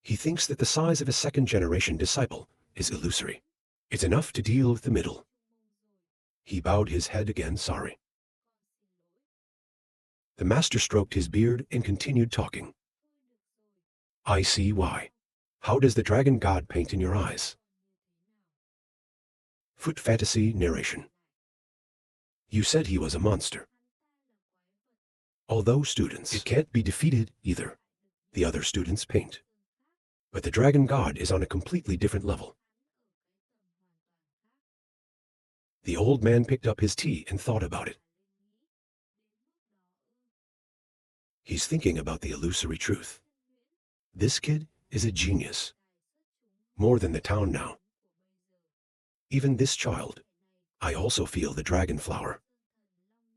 He thinks that the size of a second-generation disciple is illusory. It's enough to deal with the middle. He bowed his head again, sorry. The master stroked his beard and continued talking. I see why. How does the dragon god paint in your eyes? Foot fantasy narration. You said he was a monster. Although students, it can't be defeated either. The other students paint. But the dragon god is on a completely different level. The old man picked up his tea and thought about it. He's thinking about the illusory truth. This kid is a genius. More than the town now. Even this child. I also feel the dragon flower.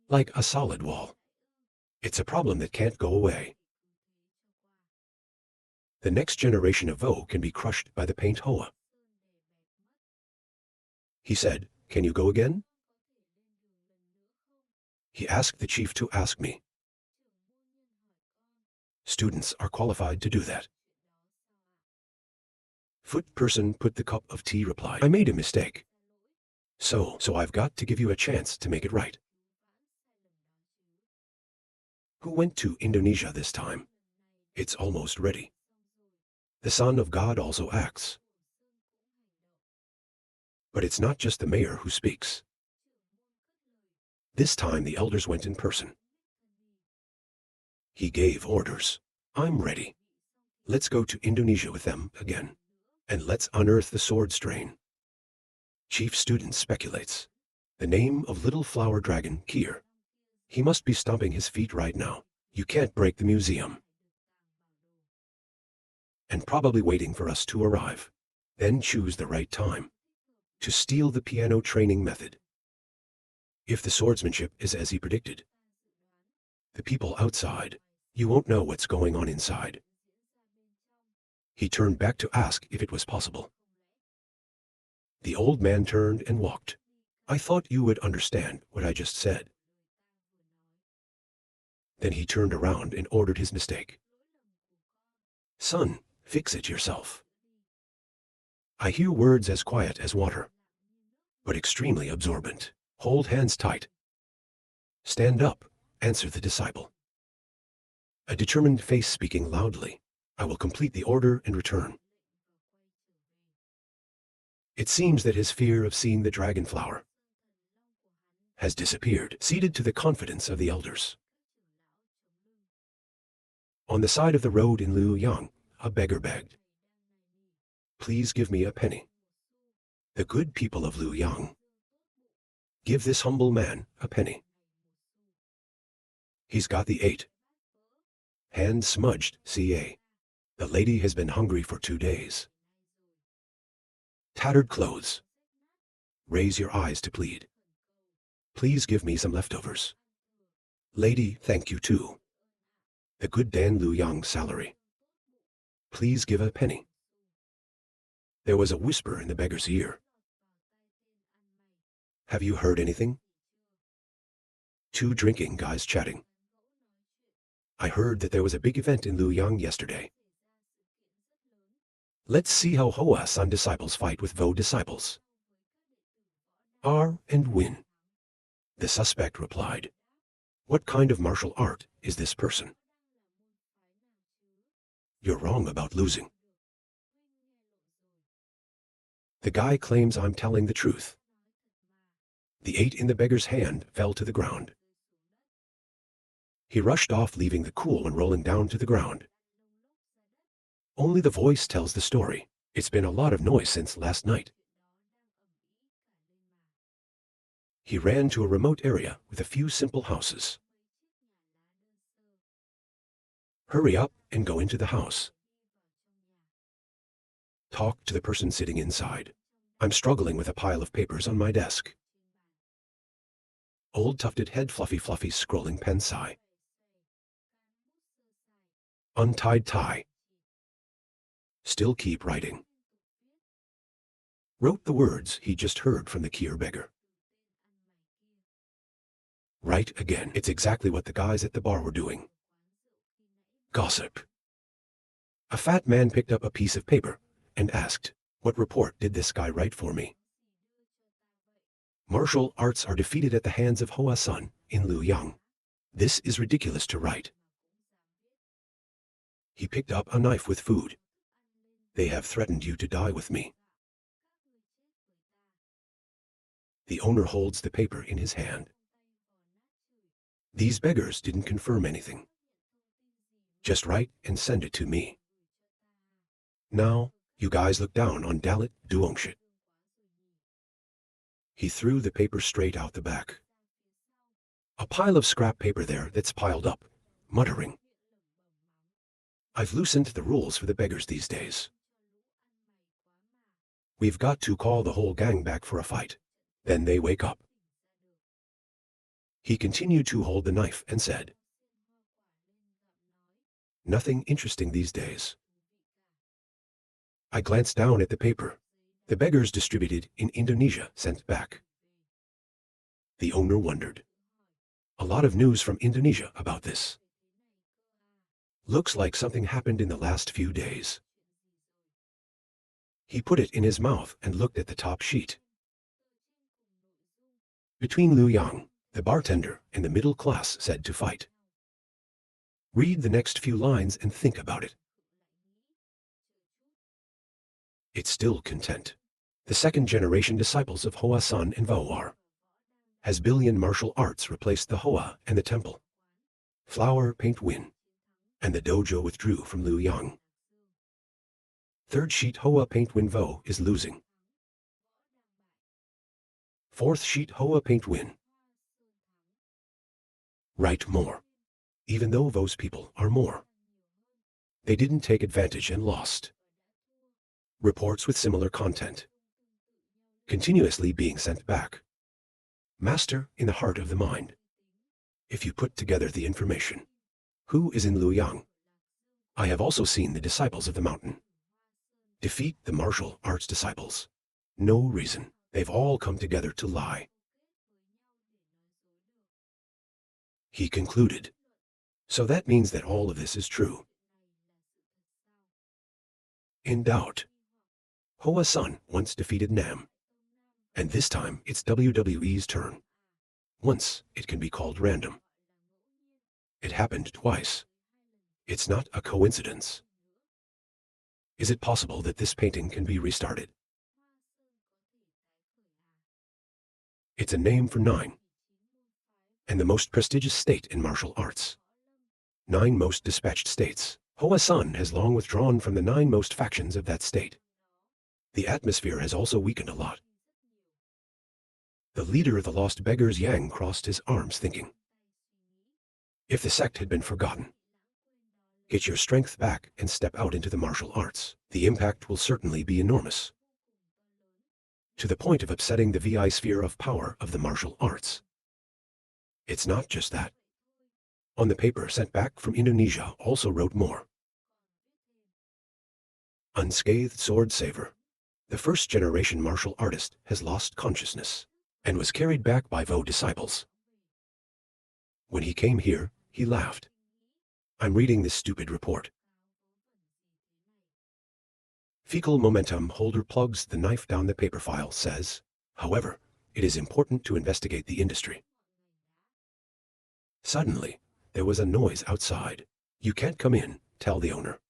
Like a solid wall. It's a problem that can't go away. The next generation of Vo can be crushed by the paint Hoa. He said, can you go again? He asked the chief to ask me. Students are qualified to do that. Foot person put the cup of tea replied, I made a mistake. So I've got to give you a chance to make it right. Who went to Indonesia this time? It's almost ready. The Son of God also acts. But it's not just the mayor who speaks. This time the elders went in person. He gave orders. I'm ready. Let's go to Indonesia with them again. And let's unearth the sword strain. Chief student speculates. The name of little flower dragon, Kier. He must be stomping his feet right now. You can't break the museum. And probably waiting for us to arrive. Then choose the right time. To steal the piano training method. If the swordsmanship is as he predicted. The people outside, you won't know what's going on inside. He turned back to ask if it was possible. The old man turned and walked. I thought you would understand what I just said. Then he turned around and ordered his mistake. Son, fix it yourself. I hear words as quiet as water, but extremely absorbent. Hold hands tight. Stand up, answered the disciple. A determined face speaking loudly. I will complete the order and return. It seems that his fear of seeing the dragon flower has disappeared, ceded to the confidence of the elders. On the side of the road in Luoyang, a beggar begged. Please give me a penny. The good people of Luoyang. Give this humble man a penny. He's got the 8. Hand smudged, ca. The lady has been hungry for 2 days. Tattered clothes. Raise your eyes to plead. Please give me some leftovers. Lady, thank you too. The good Dan Luoyang's salary. Please give a penny. There was a whisper in the beggar's ear. Have you heard anything? 2 drinking guys chatting. I heard that there was a big event in Luoyang yesterday. Let's see how Hoa San disciples fight with Vo disciples. R and win. The suspect replied. What kind of martial art is this person? You're wrong about losing. The guy claims I'm telling the truth. The 8 in the beggar's hand fell to the ground. He rushed off, leaving the cool and rolling down to the ground. Only the voice tells the story. It's been a lot of noise since last night. He ran to a remote area with a few simple houses. Hurry up and go into the house. Talk to the person sitting inside. I'm struggling with a pile of papers on my desk. Old tufted head, fluffy scrolling pen sigh. Untied tie. Still keep writing. Wrote the words he just heard from the Kier beggar. Write again. It's exactly what the guys at the bar were doing. Gossip. A fat man picked up a piece of paper and asked, "What report did this guy write for me?" "Martial arts are defeated at the hands of Hoa Sun in Luoyang. This is ridiculous to write." He picked up a knife with food. "They have threatened you to die with me." The owner holds the paper in his hand. "These beggars didn't confirm anything. Just write and send it to me. Now, you guys look down on Dalit Duongshit." He threw the paper straight out the back. A pile of scrap paper there that's piled up, muttering. "I've loosened the rules for the beggars these days. We've got to call the whole gang back for a fight. Then they wake up." He continued to hold the knife and said, "Nothing interesting these days." I glanced down at the paper. The beggars distributed in Indonesia sent back. The owner wondered. A lot of news from Indonesia about this. Looks like something happened in the last few days. He put it in his mouth and looked at the top sheet. Between Luoyang, the bartender, and the middle class said to fight. Read the next few lines and think about it. It's still content. The second-generation disciples of Hoa Sun and Vaoar. Has billion martial arts replaced the Hoa and the temple. Flower paint win. And the dojo withdrew from Luoyang. Third sheet Hoa paint win Vo is losing. Fourth sheet Hoa paint win. Write more. Even though Vo's people are more. They didn't take advantage and lost. Reports with similar content. Continuously being sent back. Master in the heart of the mind. If you put together the information. Who is in Luoyang? I have also seen the disciples of the mountain. Defeat the martial arts disciples. No reason. They've all come together to lie. He concluded. So that means that all of this is true. In doubt. Hoa Sun once defeated Nam. And this time it's WWE's turn. Once it can be called random. It happened twice. It's not a coincidence. Is it possible that this painting can be restarted? It's a name for 9. And the most prestigious state in martial arts. 9 most dispatched states. Hoa Sun has long withdrawn from the 9 most factions of that state. The atmosphere has also weakened a lot. The leader of the lost beggars Yang crossed his arms thinking. If the sect had been forgotten. Get your strength back and step out into the martial arts. The impact will certainly be enormous. To the point of upsetting the VI sphere of power of the martial arts. It's not just that. On the paper sent back from Indonesia also wrote more. Unscathed sword saver. The first-generation martial artist has lost consciousness and was carried back by Vo disciples. When he came here, he laughed. I'm reading this stupid report. Fecal momentum holder plugs the knife down the paper file says, however, it is important to investigate the industry. Suddenly, there was a noise outside. You can't come in, tell the owner.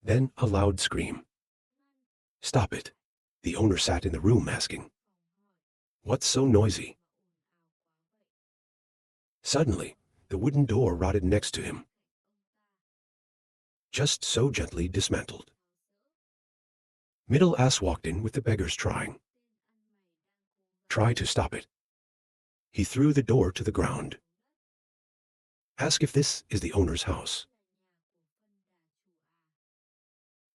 Then a loud scream. Stop it. The owner sat in the room asking. What's so noisy? Suddenly, the wooden door rotted next to him. Just so gently dismantled. Middle ass walked in with the beggars trying. Try to stop it. He threw the door to the ground. Ask if this is the owner's house.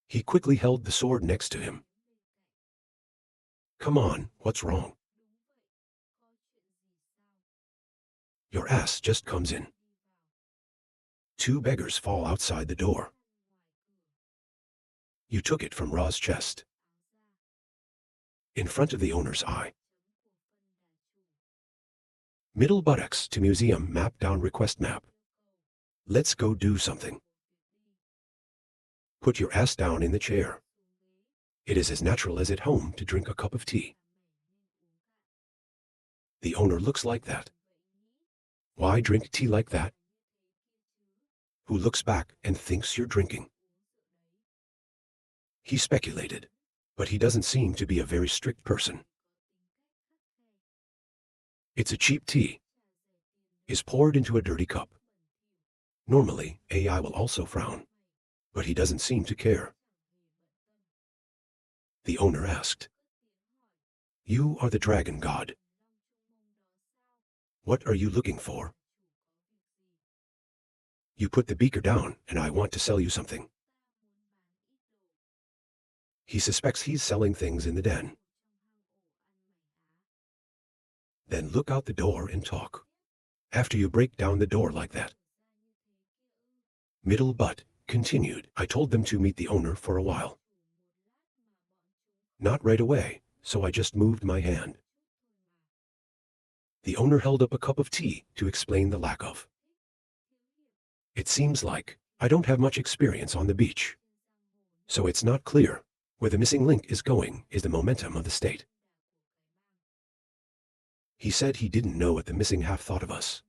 He quickly held the sword next to him. Come on, what's wrong? Your ass just comes in. 2 beggars fall outside the door. You took it from Ra's chest. In front of the owner's eye. Middle buttocks to museum map down request map. Let's go do something. Put your ass down in the chair. It is as natural as at home to drink a cup of tea. The owner looks like that. Why drink tea like that? Who looks back and thinks you're drinking? He speculated, but he doesn't seem to be a very strict person. It's a cheap tea. Is poured into a dirty cup. Normally, AI will also frown, but he doesn't seem to care. The owner asked, "You are the dragon god. What are you looking for?" "You put the beaker down, and I want to sell you something." He suspects he's selling things in the den. Then look out the door and talk. After you break down the door like that. Middle butt continued, "I told them to meet the owner for a while. Not right away, so I just moved my hand." The owner held up a cup of tea to explain the lack of. "It seems like I don't have much experience on the beach. So it's not clear where the missing link is going is the momentum of the state." He said he didn't know what the missing half thought of us.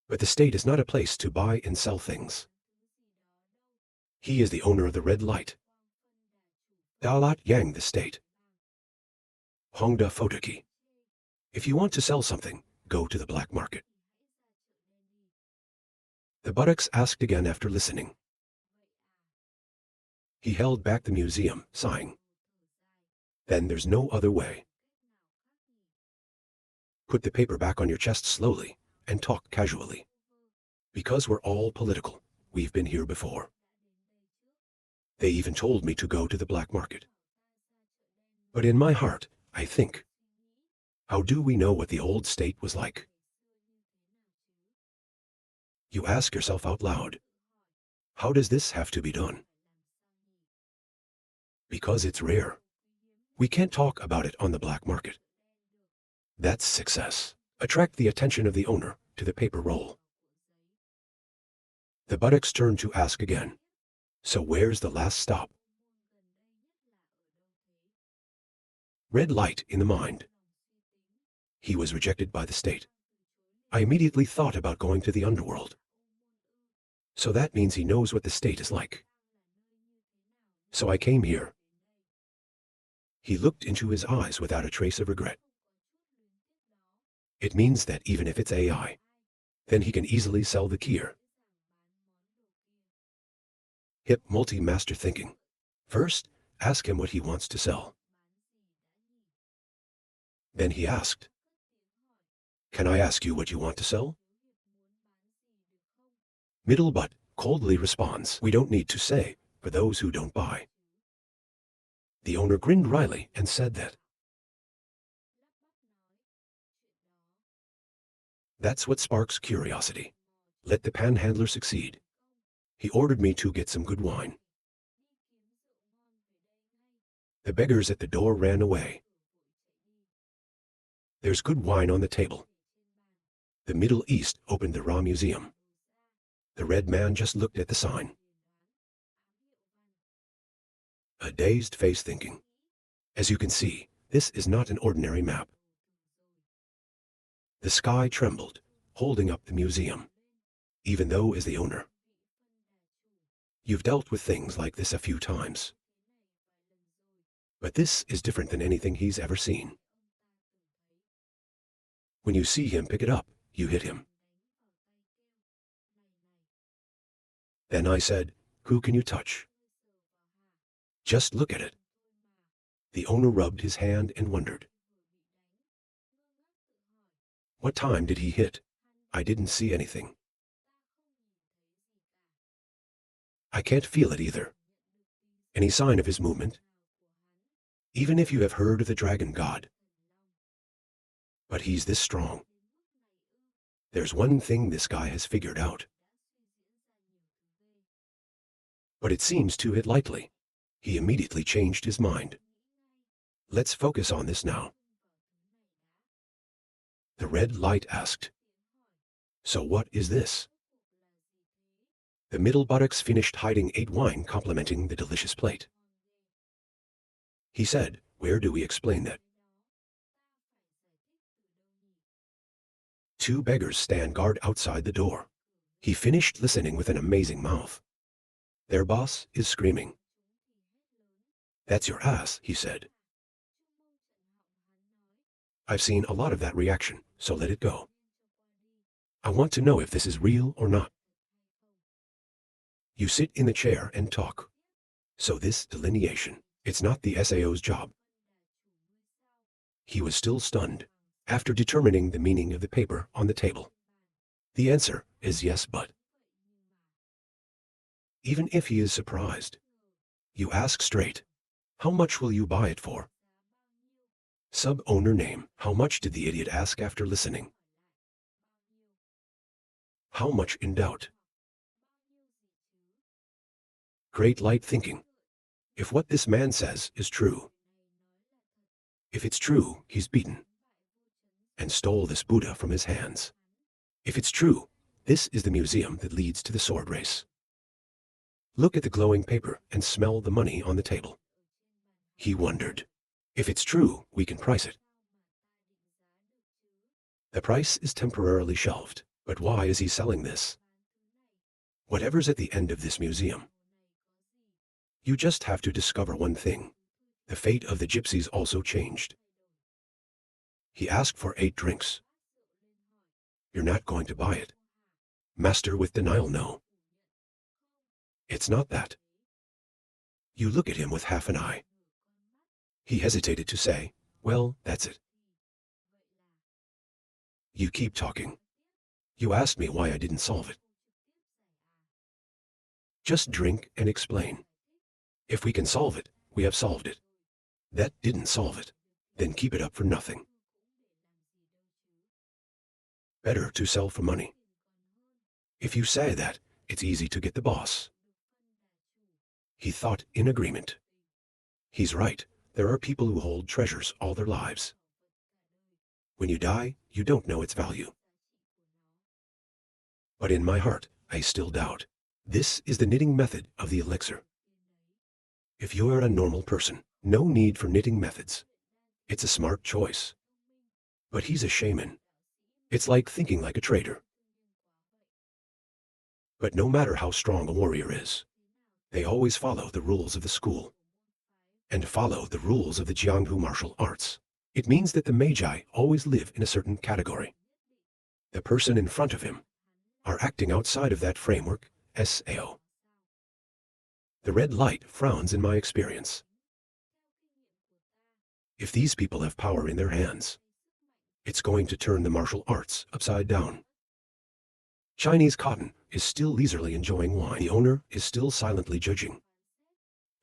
But the state is not a place to buy and sell things. He is the owner of the red light. Dalat Yang the state. Hongda Photokey. If you want to sell something, go to the black market. The buttocks asked again after listening. He held back the museum, sighing. "Then there's no other way. Put the paper back on your chest slowly and talk casually. Because we're all political, we've been here before. They even told me to go to the black market. But in my heart, I think, how do we know what the old state was like?" You ask yourself out loud, how does this have to be done? Because it's rare. We can't talk about it on the black market. That's success. Attract the attention of the owner to the paper roll. The buttocks turned to ask again, "So where's the last stop?" Red light in the mind. He was rejected by the state. I immediately thought about going to the underworld. So that means he knows what the state is like. So I came here. He looked into his eyes without a trace of regret. It means that even if it's AI, then he can easily sell the gear. Hip multi-master thinking. First, ask him what he wants to sell. Then he asked, "Can I ask you what you want to sell?" Middle butt coldly responds, "We don't need to say, for those who don't buy." The owner grinned wryly and said that. That's what sparks curiosity. Let the panhandler succeed. He ordered me to get some good wine. The beggars at the door ran away. There's good wine on the table. The Middle East opened the Ra Museum. The red man just looked at the sign. A dazed face thinking. As you can see, this is not an ordinary map. The sky trembled, holding up the museum, even though as the owner. You've dealt with things like this a few times. But this is different than anything he's ever seen. When you see him pick it up, you hit him. Then I said, "Who can you touch? Just look at it." The owner rubbed his hand and wondered. What time did he hit? I didn't see anything. I can't feel it either. Any sign of his movement? Even if you have heard of the dragon god. But he's this strong. There's one thing this guy has figured out. But it seems to hit lightly. He immediately changed his mind. Let's focus on this now. The red light asked, So what is this? The middle buttocks finished hiding ate wine complementing the delicious plate. He said, where do we explain that? Two beggars stand guard outside the door. He finished listening with an amazing mouth. Their boss is screaming. That's your ass, he said. I've seen a lot of that reaction, so let it go. I want to know if this is real or not. You sit in the chair and talk. So this delineation, it's not the SAO's job. He was still stunned, after determining the meaning of the paper on the table. The answer is yes, but even if he is surprised, you ask straight, how much will you buy it for? Sub-owner name, how much did the idiot ask after listening? How much in doubt? Great light thinking. If what this man says is true, if it's true, he's beaten and stole this Buddha from his hands. If it's true, this is the museum that leads to the sword race. Look at the glowing paper and smell the money on the table. He wondered, if it's true, we can price it. The price is temporarily shelved, but why is he selling this? Whatever's at the end of this museum. You just have to discover one thing. The fate of the gypsies also changed. He asked for 8 drinks. You're not going to buy it. Master with denial, no. It's not that. You look at him with half an eye. He hesitated to say, well, that's it. You keep talking. You asked me why I didn't solve it. Just drink and explain. If we can solve it, we have solved it. That didn't solve it. Then keep it up for nothing. Better to sell for money. If you say that, it's easy to get the boss. He thought in agreement. He's right. There are people who hold treasures all their lives. When you die, you don't know its value. But in my heart, I still doubt. This is the knitting method of the elixir. If you're a normal person, no need for knitting methods. It's a smart choice. But he's a shaman. It's like thinking like a trader. But no matter how strong a warrior is, they always follow the rules of the school and follow the rules of the Jianghu martial arts. It means that the magi always live in a certain category. The person in front of him are acting outside of that framework, SAO. The red light frowns in my experience. If these people have power in their hands, it's going to turn the martial arts upside down. Chinese cotton is still leisurely enjoying wine. The owner is still silently judging.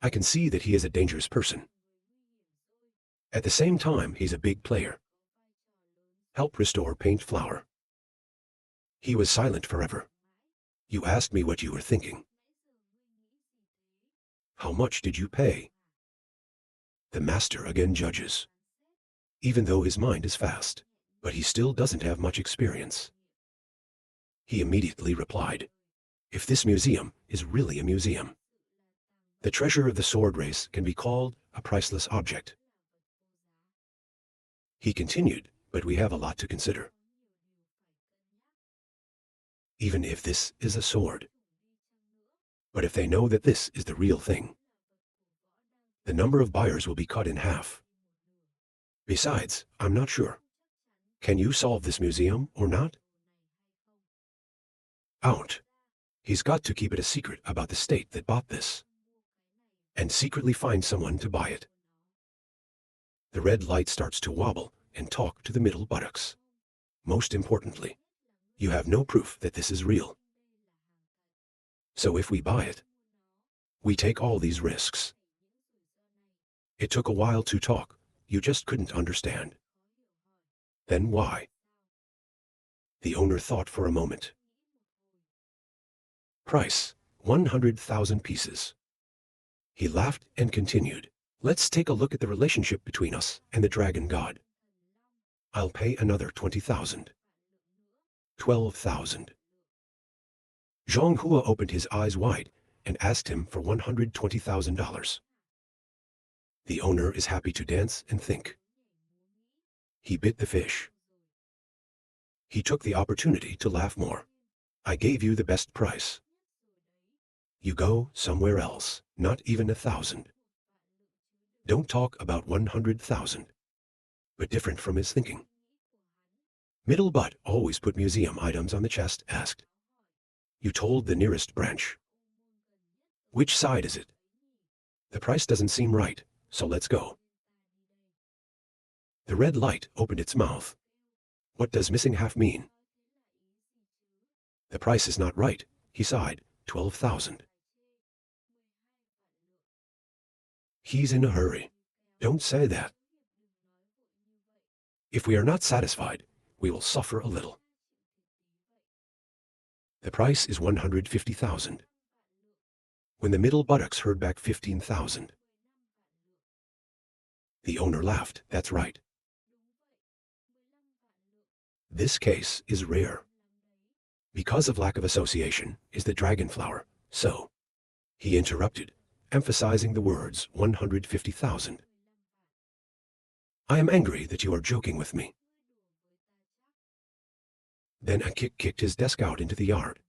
I can see that he is a dangerous person. At the same time, he's a big player. Help restore paint flour. He was silent forever. You asked me what you were thinking. How much did you pay? The master again judges. Even though his mind is fast, but he still doesn't have much experience. He immediately replied, if this museum is really a museum, the treasure of the sword race can be called a priceless object. He continued, but we have a lot to consider. Even if this is a sword. But if they know that this is the real thing, the number of buyers will be cut in half. Besides, I'm not sure. Can you solve this museum or not? Out. He's got to keep it a secret about the state that bought this. And secretly find someone to buy it. The red light starts to wobble and talk to the middle buttocks. Most importantly, you have no proof that this is real. So if we buy it, we take all these risks. It took a while to talk. You just couldn't understand. Then why? The owner thought for a moment. Price, 100,000 pieces. He laughed and continued. Let's take a look at the relationship between us and the dragon god. I'll pay another 20,000. 12,000. Zhang Hua opened his eyes wide and asked him for $120,000. The owner is happy to dance and think. He bit the fish. He took the opportunity to laugh more. I gave you the best price. You go somewhere else, not even 1,000. Don't talk about 100,000. But different from his thinking. Middle butt always put museum items on the chest, asked. You told the nearest branch. Which side is it? The price doesn't seem right, so let's go. The red light opened its mouth. What does missing half mean? The price is not right, he sighed. 12,000. He's in a hurry. Don't say that. If we are not satisfied, we will suffer a little. The price is 150,000. When the middle buttocks heard back 15,000. The owner laughed. That's right. This case is rare. Because of lack of association is the dragon flower, so. He interrupted, emphasizing the words 150,000. I am angry that you are joking with me. Then a kick kicked his desk out into the yard,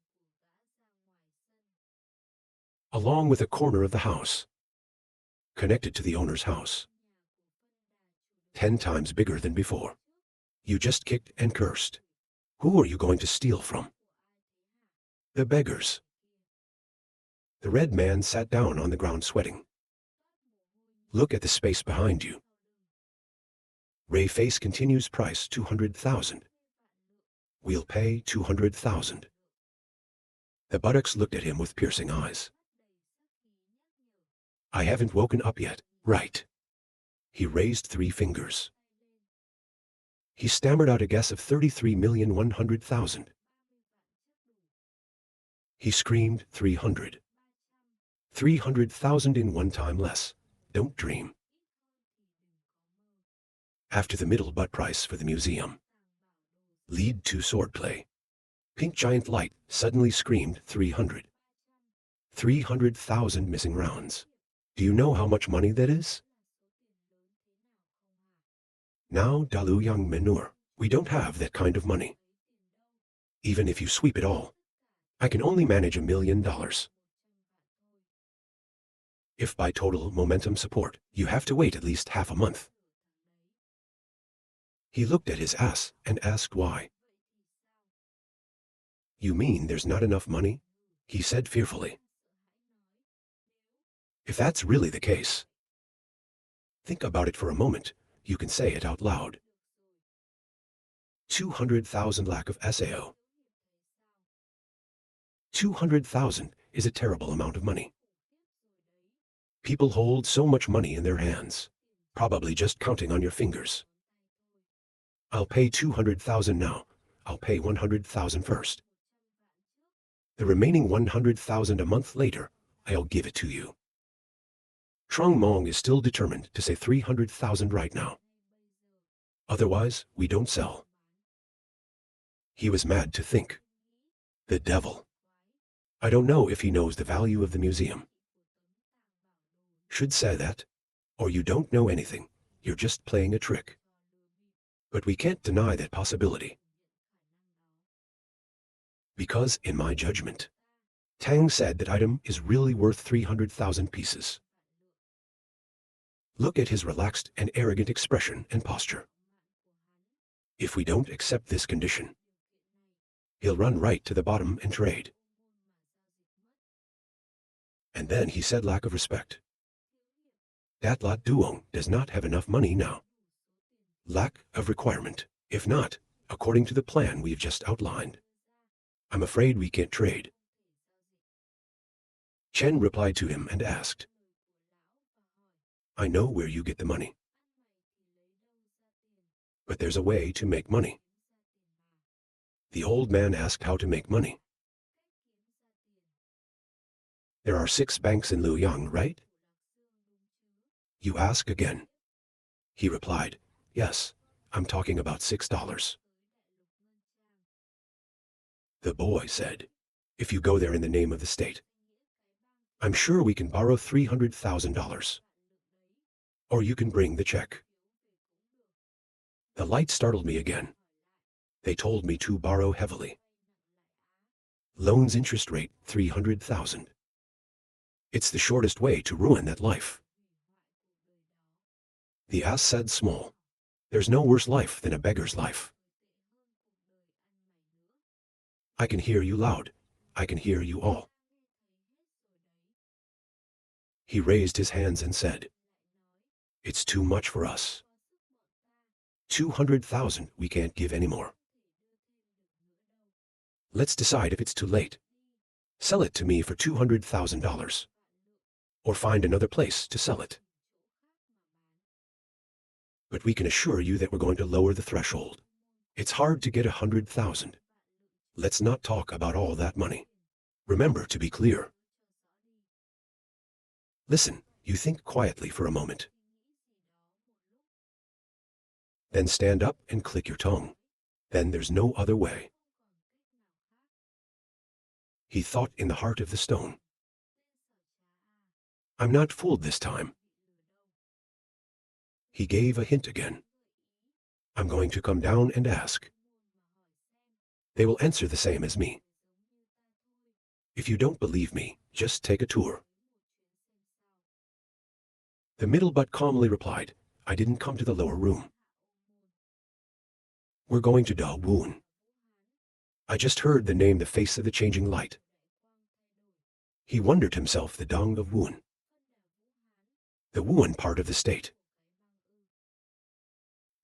along with a corner of the house, connected to the owner's house. 10 times bigger than before. You just kicked and cursed. Who are you going to steal from? The beggars. The red man sat down on the ground sweating. Look at the space behind you. Ray face continues price 200,000. We'll pay 200,000. The buttocks looked at him with piercing eyes. I haven't woken up yet, right? He raised 3 fingers. He stammered out a guess of 33,100,000. He screamed 300. 300,000 in one time less. Don't dream. After the middle butt price for the museum. Lead to swordplay. Pink giant light suddenly screamed 300. 300,000 missing rounds. Do you know how much money that is? Now, Dalu Yang Menur, we don't have that kind of money. Even if you sweep it all, I can only manage $1 million. If by total momentum support, you have to wait at least half a month. He looked at his ass and asked why. You mean there's not enough money? He said fearfully. If that's really the case, think about it for a moment. You can say it out loud. 200,000 lack of SAO. 200,000 is a terrible amount of money. People hold so much money in their hands, probably just counting on your fingers. I'll pay 200,000 now. I'll pay 100,000 first. The remaining 100,000 a month later, I'll give it to you. Chung Myung is still determined to say 300,000 right now. Otherwise, we don't sell. He was mad to think. The devil. I don't know if he knows the value of the museum. Should say that. Or you don't know anything. You're just playing a trick. But we can't deny that possibility. Because, in my judgment, Tang said that item is really worth 300,000 pieces. Look at his relaxed and arrogant expression and posture. If we don't accept this condition, he'll run right to the bottom and trade. And then he said lack of respect. That lot Duong does not have enough money now. Lack of requirement. If not, according to the plan we've just outlined, I'm afraid we can't trade. Chen replied to him and asked, I know where you get the money. But there's a way to make money. The old man asked how to make money. There are 6 banks in Luoyang, right? You ask again. He replied, yes, I'm talking about $6. The boy said, if you go there in the name of the state, I'm sure we can borrow $300,000. Or you can bring the check. The light startled me again. They told me to borrow heavily. Loans interest rate 300,000. It's the shortest way to ruin that life. The ass said small. There's no worse life than a beggar's life. I can hear you loud. I can hear you all. He raised his hands and said, it's too much for us. 200,000 we can't give anymore. Let's decide if it's too late. Sell it to me for $200,000. Or find another place to sell it. But we can assure you that we're going to lower the threshold. It's hard to get 100,000. Let's not talk about all that money. Remember to be clear. Listen, you think quietly for a moment. Then stand up and click your tongue. Then there's no other way. He thought in the heart of the stone. I'm not fooled this time. He gave a hint again. I'm going to come down and ask. They will answer the same as me. If you don't believe me, just take a tour. The middle butt calmly replied, I didn't come to the lower room. We're going to Da Woon. I just heard the name, the face of the changing light. He wondered himself, the Dong of Woon. The Wuhan part of the state.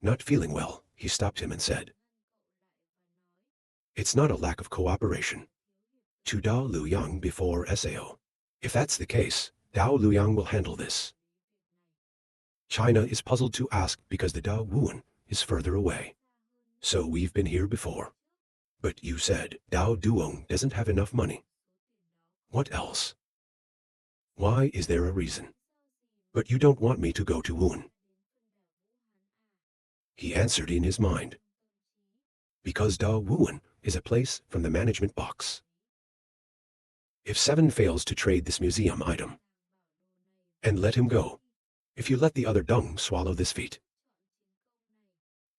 Not feeling well, he stopped him and said, it's not a lack of cooperation. To Dao Luyang before Sao. If that's the case, Dao Luyang will handle this. China is puzzled to ask because the Dao Wuhan is further away. So we've been here before. But you said Dao Duong doesn't have enough money. What else? Why is there a reason? But you don't want me to go to Wuhan. He answered in his mind. Because Da Wuhan is a place from the management box. If Seven fails to trade this museum item, and let him go, if you let the other dung swallow this feat,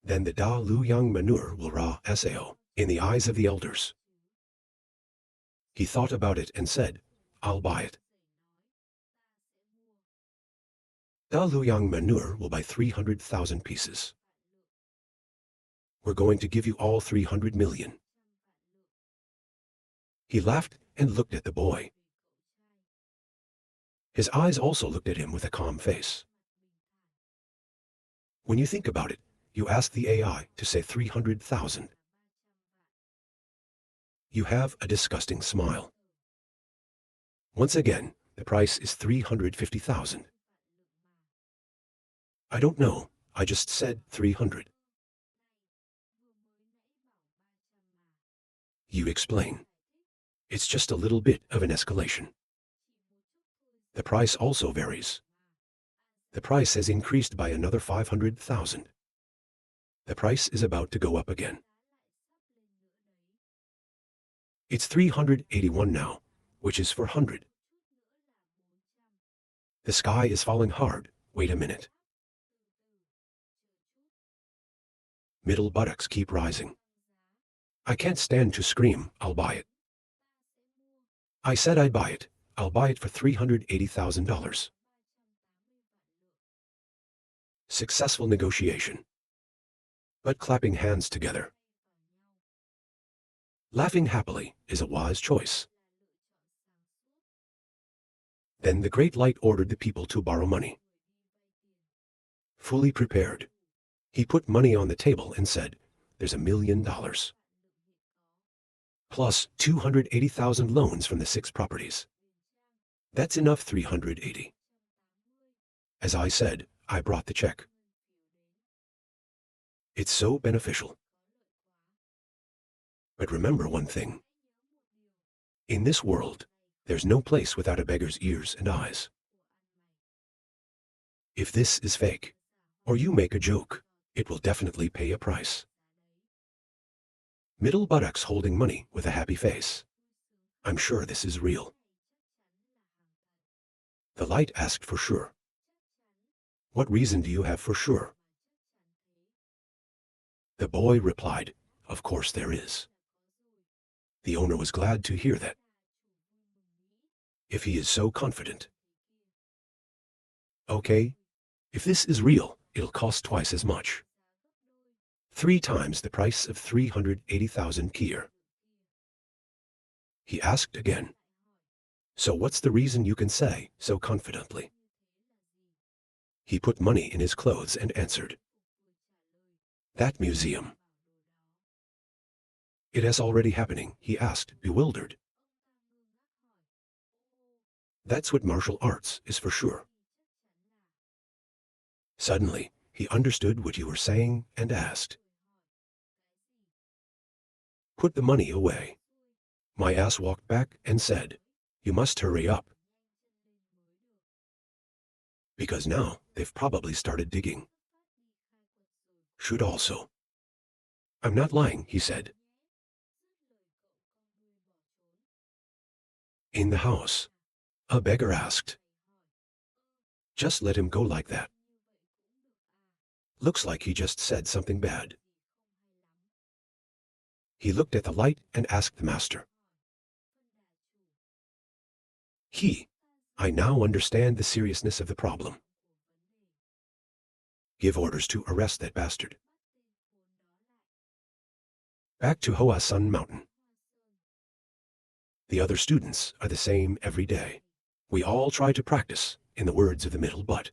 then the Da Luyang manure will ra Sao in the eyes of the elders. He thought about it and said, I'll buy it. Da Luyang manure will buy 300,000 pieces. We're going to give you all 300 million. He laughed and looked at the boy. His eyes also looked at him with a calm face. When you think about it, you ask the AI to say 300,000. You have a disgusting smile. Once again, the price is 350,000. I don't know, I just said 300. You explain. It's just a little bit of an escalation. The price also varies. The price has increased by another 500,000. The price is about to go up again. It's 381 now, which is 400. The sky is falling hard. Wait a minute. Middle buttocks keep rising. I can't stand to scream, I'll buy it. I said I'd buy it. I'll buy it for $380,000. Successful negotiation. But clapping hands together, laughing happily, is a wise choice. Then the great light ordered the people to borrow money. Fully prepared, he put money on the table and said, there's $1 million. Plus 280,000 loans from the 6 properties. That's enough 380. As I said, I brought the check. It's so beneficial. But remember one thing. In this world, there's no place without a beggar's ears and eyes. If this is fake, or you make a joke, it will definitely pay a price. Middle buttocks holding money with a happy face. I'm sure this is real. The light asked for sure. What reason do you have for sure? The boy replied, of course there is. The owner was glad to hear that. If he is so confident. Okay, if this is real, it'll cost twice as much. 3 times the price of 380,000 kyr. He asked again. So what's the reason you can say so confidently? He put money in his clothes and answered. That museum. It is already happening, he asked, bewildered. That's what martial arts is for sure. Suddenly, he understood what you were saying and asked. Put the money away. My ass walked back and said, you must hurry up. Because now they've probably started digging. Should also. I'm not lying, he said. In the house, a beggar asked. Just let him go like that. Looks like he just said something bad. He looked at the light and asked the master. I now understand the seriousness of the problem. Give orders to arrest that bastard. Back to Hoa Sun Mountain. The other students are the same every day. We all try to practice, in the words of the middle butt.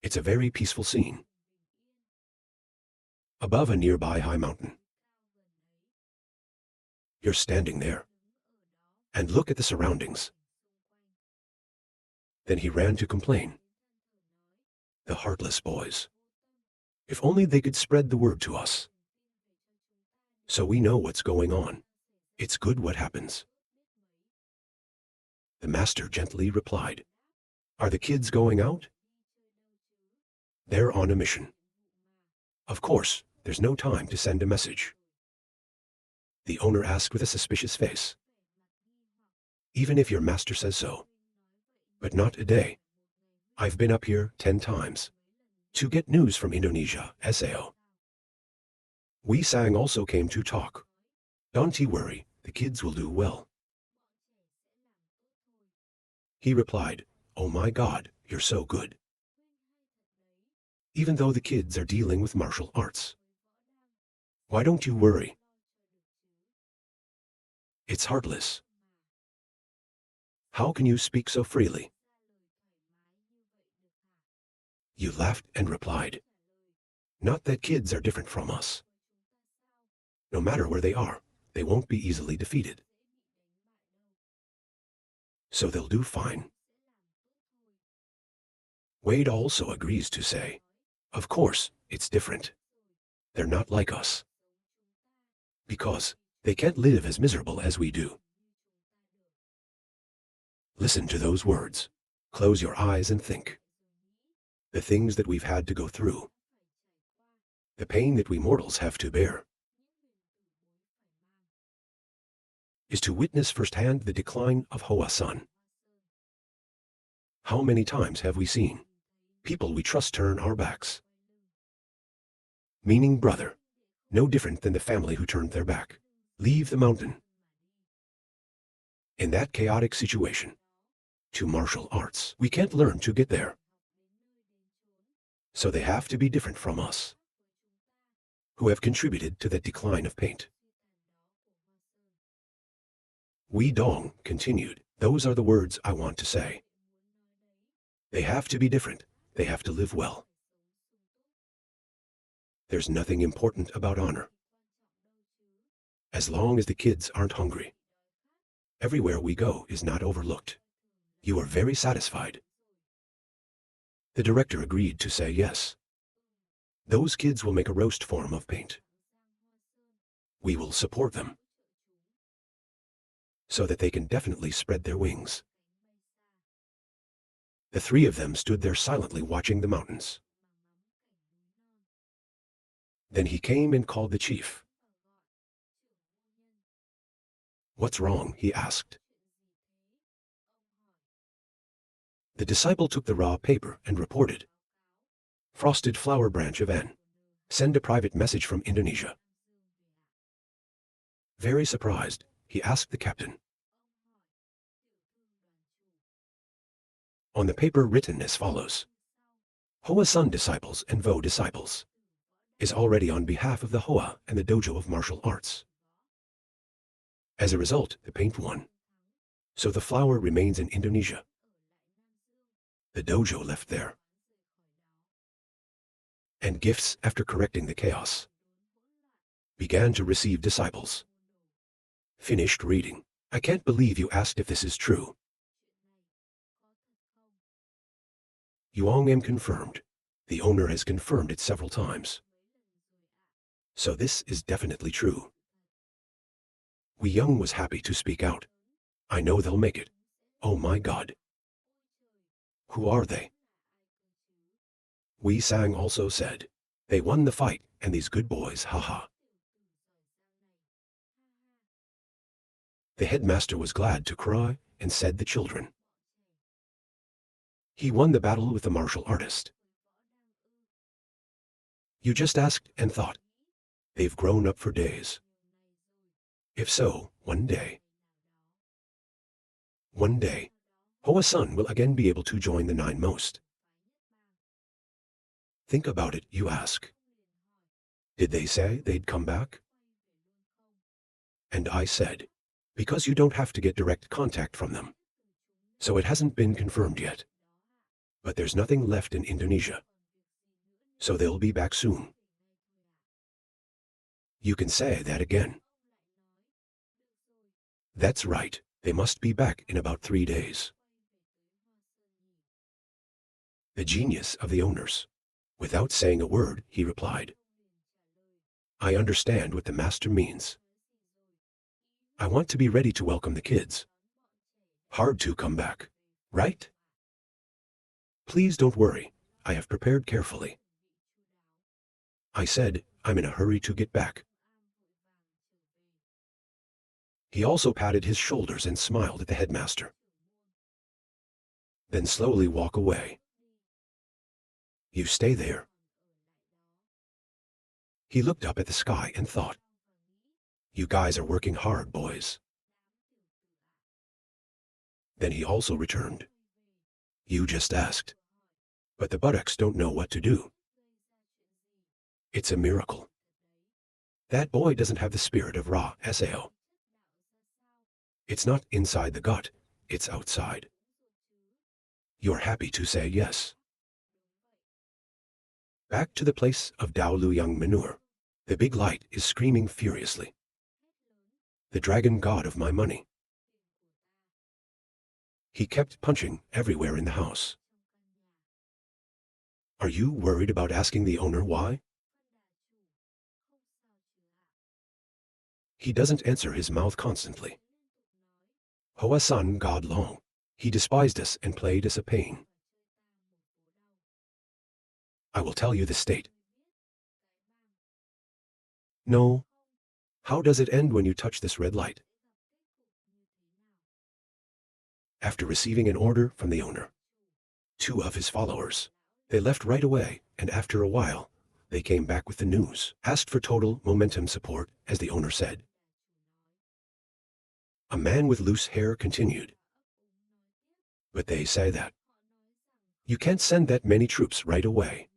It's a very peaceful scene. Above a nearby high mountain. You're standing there. And look at the surroundings. Then he ran to complain. The heartless boys. If only they could spread the word to us. So we know what's going on. It's good what happens. The master gently replied. Are the kids going out? They're on a mission. Of course, there's no time to send a message. The owner asked with a suspicious face. Even if your master says so. But not a day. I've been up here 10 times. To get news from Indonesia, SAO. Wee Sang also came to talk. Don't you worry, the kids will do well. He replied, oh my God, you're so good. Even though the kids are dealing with martial arts. Why don't you worry? It's heartless. How can you speak so freely? You laughed and replied. Not that kids are different from us. No matter where they are, they won't be easily defeated. So they'll do fine. Wade also agrees to say, of course, it's different. They're not like us. Because they can't live as miserable as we do. Listen to those words. Close your eyes and think. The things that we've had to go through. The pain that we mortals have to bear. Is to witness firsthand the decline of Hoa Sun. How many times have we seen people we trust turn our backs? Meaning brother, no different than the family who turned their back. Leave the mountain. In that chaotic situation, to martial arts, we can't learn to get there. So they have to be different from us, who have contributed to that decline of paint. Wee Dong continued, those are the words I want to say. They have to be different. They have to live well. There's nothing important about honor. As long as the kids aren't hungry. Everywhere we go is not overlooked. You are very satisfied. The director agreed to say yes. Those kids will make a roast form of paint. We will support them. So that they can definitely spread their wings. The 3 of them stood there silently watching the mountains. Then he came and called the chief. "What's wrong?" he asked. The disciple took the raw paper and reported. "Frosted flower branch of N. Send a private message from Indonesia." Very surprised, he asked the captain. On the paper written as follows: Hoa Sun disciples and Vo disciples. Is already on behalf of the Hoa and the Dojo of Martial Arts. As a result, the paint won. So the flower remains in Indonesia. The dojo left there. And gifts, after correcting the chaos, began to receive disciples. Finished reading. I can't believe you asked if this is true. Yuang am confirmed. The owner has confirmed it several times. So this is definitely true. Wei Young was happy to speak out. I know they'll make it. Oh my God. Who are they? Wei Sang also said. They won the fight, and these good boys, haha. The headmaster was glad to cry and said the children. He won the battle with the martial artist. You just asked and thought. They've grown up for days. If so, one day, Hoa Sun will again be able to join the nine most. Think about it, you ask. Did they say they'd come back? And I said, because you don't have to get direct contact from them. So it hasn't been confirmed yet. But there's nothing left in Indonesia. So they'll be back soon. You can say that again. That's right, they must be back in about 3 days. The genius of the owners. Without saying a word, he replied. I understand what the master means. I want to be ready to welcome the kids. Hard to come back, right? Please don't worry, I have prepared carefully. I said, I'm in a hurry to get back. He also patted his shoulders and smiled at the headmaster. Then slowly walk away. You stay there. He looked up at the sky and thought. You guys are working hard, boys. Then he also returned. You just asked. But the buttocks don't know what to do. It's a miracle. That boy doesn't have the spirit of Ra Sao. It's not inside the gut, it's outside. You're happy to say yes. Back to the place of Dao Luyang manure. The big light is screaming furiously. The dragon god of my money. He kept punching everywhere in the house. Are you worried about asking the owner why? He doesn't answer his mouth constantly. Hoa Sun God long. He despised us and played us a pain. I will tell you the state. No. How does it end when you touch this red light? After receiving an order from the owner, 2 of his followers, they left right away, and after a while, they came back with the news, asked for total momentum support, as the owner said. A man with loose hair continued. But they say that you can't send that many troops right away.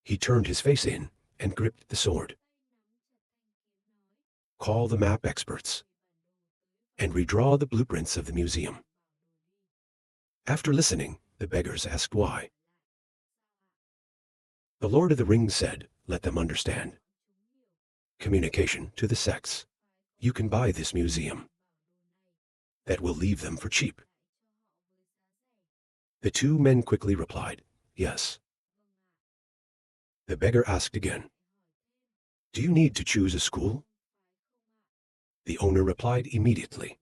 He turned his face in and gripped the sword. Call the map experts and redraw the blueprints of the museum. After listening, the beggars asked why. The Lord of the Rings said, let them understand. Communication to the sects. You can buy this museum. That will leave them for cheap. The 2 men quickly replied, yes. The beggar asked again, do you need to choose a school? The owner replied immediately,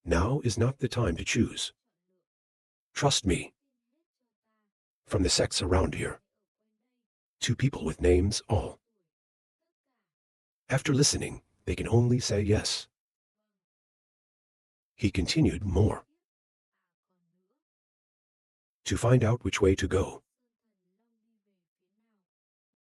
now is not the time to choose. Trust me. From the sects around here. 2 people with names, all. After listening, They can only say yes. He continued more. To find out which way to go,